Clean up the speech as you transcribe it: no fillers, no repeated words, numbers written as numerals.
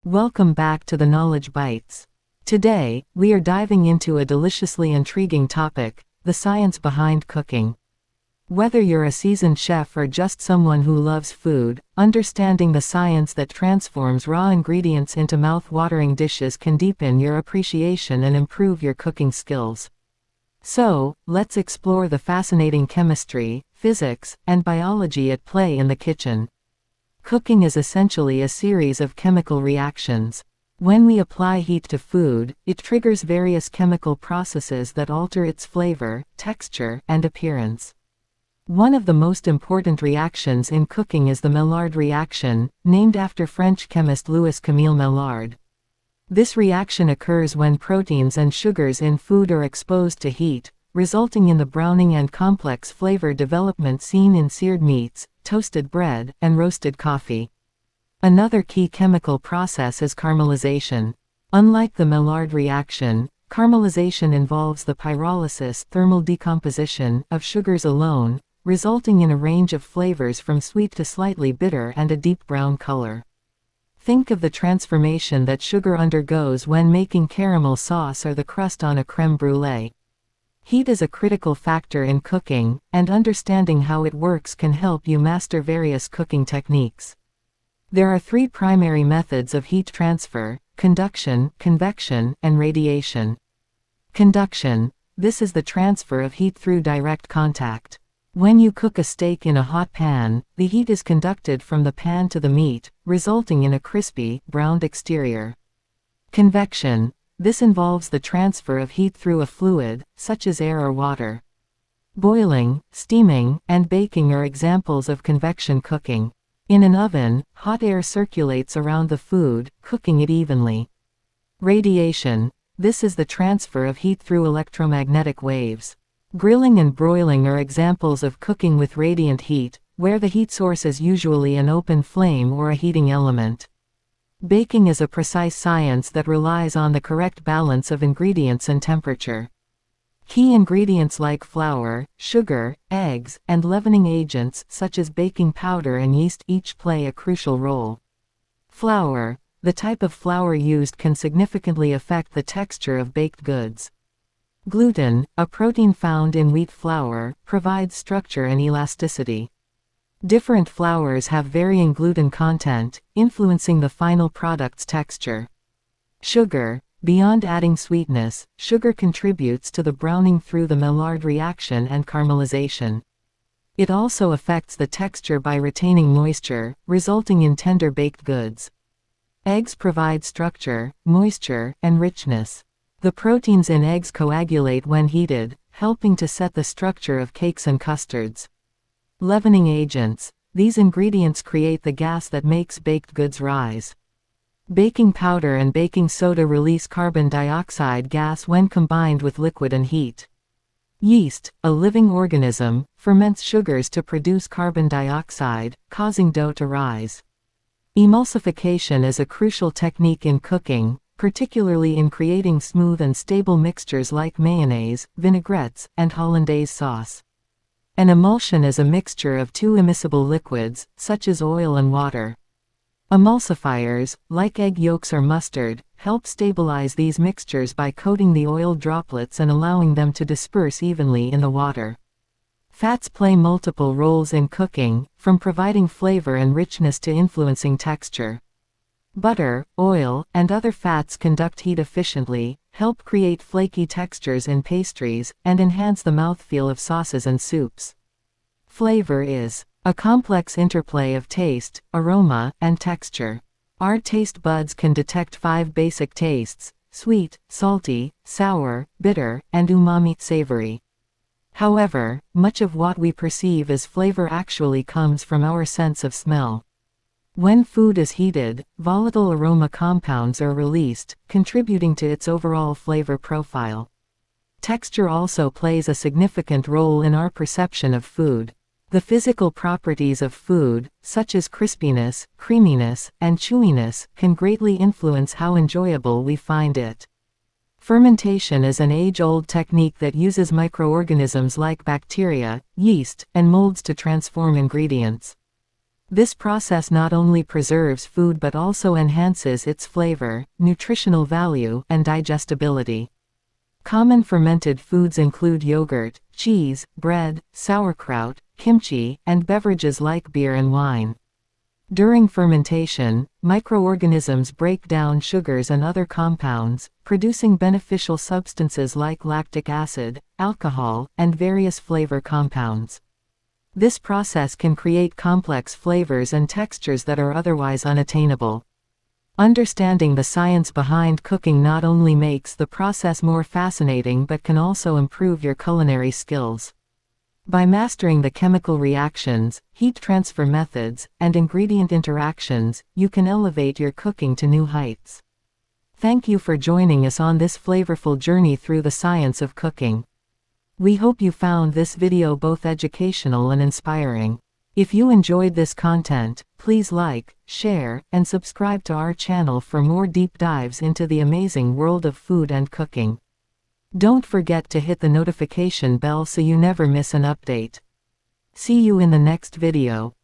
Welcome back to the Knowledge Bites. Today, we are diving into a deliciously intriguing topic, the science behind cooking. Whether you're a seasoned chef or just someone who loves food, understanding the science that transforms raw ingredients into mouth-watering dishes can deepen your appreciation and improve your cooking skills. So, let's explore the fascinating chemistry, physics, and biology at play in the kitchen. Cooking is essentially a series of chemical reactions. When we apply heat to food, it triggers various chemical processes that alter its flavor, texture, and appearance. One of the most important reactions in cooking is the Maillard reaction, named after French chemist Louis-Camille Maillard. This reaction occurs when proteins and sugars in food are exposed to heat, resulting in the browning and complex flavor development seen in seared meats, toasted bread, and roasted coffee. Another key chemical process is caramelization. Unlike the Maillard reaction, caramelization involves the pyrolysis, thermal decomposition, of sugars alone, resulting in a range of flavors from sweet to slightly bitter and a deep brown color. Think of the transformation that sugar undergoes when making caramel sauce or the crust on a crème brûlée. Heat is a critical factor in cooking, and understanding how it works can help you master various cooking techniques. There are three primary methods of heat transfer: conduction, convection, and radiation. Conduction. This is the transfer of heat through direct contact. When you cook a steak in a hot pan, the heat is conducted from the pan to the meat, resulting in a crispy, browned exterior. Convection. This involves the transfer of heat through a fluid, such as air or water. Boiling, steaming, and baking are examples of convection cooking. In an oven, hot air circulates around the food, cooking it evenly. Radiation. This is the transfer of heat through electromagnetic waves. Grilling and broiling are examples of cooking with radiant heat, where the heat source is usually an open flame or a heating element. Baking is a precise science that relies on the correct balance of ingredients and temperature. Key ingredients like flour, sugar, eggs, and leavening agents such as baking powder and yeast each play a crucial role. Flour. The type of flour used can significantly affect the texture of baked goods. Gluten, a protein found in wheat flour, provides structure and elasticity. Different flours have varying gluten content, influencing the final product's texture. Sugar. Beyond adding sweetness, sugar contributes to the browning through the Maillard reaction and caramelization. It also affects the texture by retaining moisture, resulting in tender baked goods. Eggs provide structure, moisture, and richness. The proteins in eggs coagulate when heated, helping to set the structure of cakes and custards. Leavening agents. These ingredients create the gas that makes baked goods rise. Baking powder and baking soda release carbon dioxide gas when combined with liquid and heat. Yeast, a living organism, ferments sugars to produce carbon dioxide, causing dough to rise. Emulsification is a crucial technique in cooking, particularly in creating smooth and stable mixtures like mayonnaise, vinaigrettes, and hollandaise sauce. An emulsion is a mixture of two immiscible liquids, such as oil and water. Emulsifiers, like egg yolks or mustard, help stabilize these mixtures by coating the oil droplets and allowing them to disperse evenly in the water. Fats play multiple roles in cooking, from providing flavor and richness to influencing texture. Butter, oil, and other fats conduct heat efficiently, help create flaky textures in pastries, and enhance the mouthfeel of sauces and soups. Flavor is a complex interplay of taste, aroma, and texture. Our taste buds can detect 5 basic tastes: sweet, salty, sour, bitter, and umami, savory. However, much of what we perceive as flavor actually comes from our sense of smell. When food is heated, volatile aroma compounds are released, contributing to its overall flavor profile. Texture also plays a significant role in our perception of food. The physical properties of food, such as crispiness, creaminess, and chewiness, can greatly influence how enjoyable we find it. Fermentation is an age-old technique that uses microorganisms like bacteria, yeast, and molds to transform ingredients. This process not only preserves food but also enhances its flavor, nutritional value, and digestibility. Common fermented foods include yogurt, cheese, bread, sauerkraut, kimchi, and beverages like beer and wine. During fermentation, microorganisms break down sugars and other compounds, producing beneficial substances like lactic acid, alcohol, and various flavor compounds. This process can create complex flavors and textures that are otherwise unattainable. Understanding the science behind cooking not only makes the process more fascinating but can also improve your culinary skills. By mastering the chemical reactions, heat transfer methods, and ingredient interactions, you can elevate your cooking to new heights. Thank you for joining us on this flavorful journey through the science of cooking. We hope you found this video both educational and inspiring. If you enjoyed this content, please like, share, and subscribe to our channel for more deep dives into the amazing world of food and cooking. Don't forget to hit the notification bell so you never miss an update. See you in the next video.